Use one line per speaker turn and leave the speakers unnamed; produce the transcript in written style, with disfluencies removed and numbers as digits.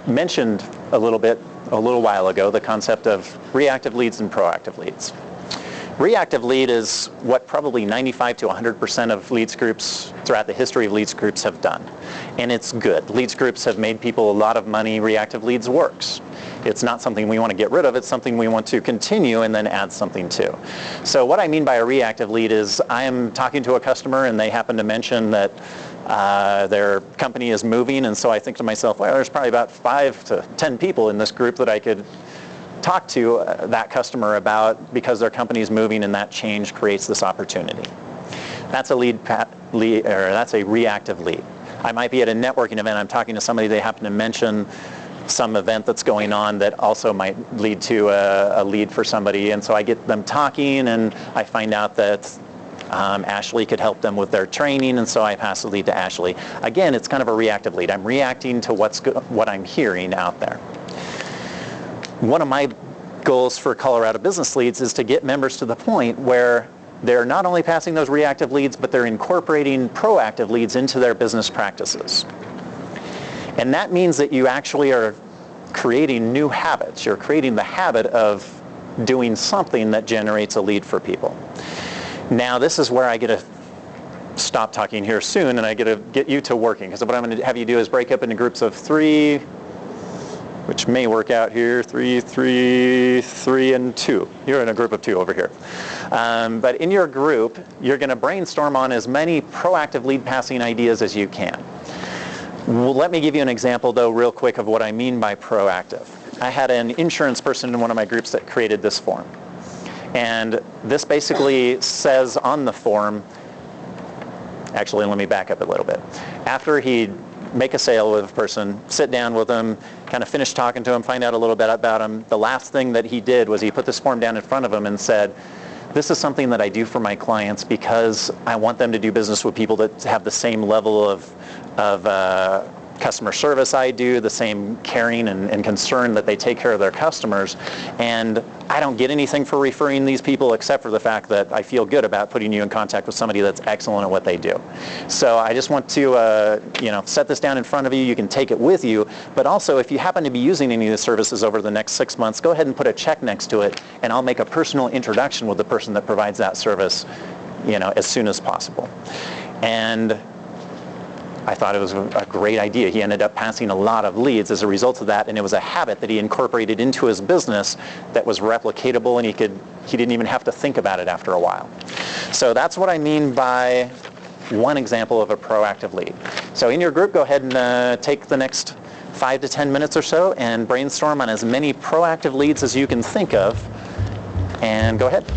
mentioned a little while ago, the concept of reactive leads and proactive leads. Reactive lead is what probably 95 to 100% of leads groups throughout the history of leads groups have done. And it's good. Leads groups have made people a lot of money. Reactive leads works. It's not something we want to get rid of. It's something we want to continue and then add something to. So what I mean by a reactive lead is I am talking to a customer and they happen to mention that their company is moving, and so I think to myself, well, there's probably about 5 to 10 people in this group that I could talk to that customer about because their company is moving and that change creates this opportunity. That's a that's a reactive lead. I might be at a networking event, I'm talking to somebody, they happen to mention some event that's going on that also might lead to a lead for somebody, and so I get them talking and I find out that Ashley could help them with their training, and so I pass the lead to Ashley. Again, it's kind of a reactive lead. I'm reacting to what I'm hearing out there. One of my goals for Colorado Business Leads is to get members to the point where they're not only passing those reactive leads, but they're incorporating proactive leads into their business practices. And that means that you actually are creating new habits. You're creating the habit of doing something that generates a lead for people. Now, this is where I get to stop talking here soon and I get to get you to working, because what I'm going to have you do is break up into groups of 3, which may work out here, 3, 3, 3, and 2. You're in a group of 2 over here. But in your group, you're going to brainstorm on as many proactive lead passing ideas as you can. Well, let me give you an example, though, real quick of what I mean by proactive. I had an insurance person in one of my groups that created this form. And this basically says on the form, actually, let me back up a little bit. After he'd make a sale with a person, sit down with them, kind of finish talking to him, find out a little bit about him, the last thing that he did was he put this form down in front of him and said, this is something that I do for my clients because I want them to do business with people that have the same level of customer service I do, the same caring and concern that they take care of their customers. And I don't get anything for referring these people except for the fact that I feel good about putting you in contact with somebody that's excellent at what they do. So I just want to set this down in front of you. You can take it with you. But also, if you happen to be using any of the services over the next 6 months, go ahead and put a check next to it, and I'll make a personal introduction with the person that provides that service, as soon as possible. And I thought it was a great idea. He ended up passing a lot of leads as a result of that, and it was a habit that he incorporated into his business that was replicatable, and he didn't even have to think about it after a while. So that's what I mean by one example of a proactive lead. So in your group, go ahead and take the next 5 to 10 minutes or so and brainstorm on as many proactive leads as you can think of, and go ahead.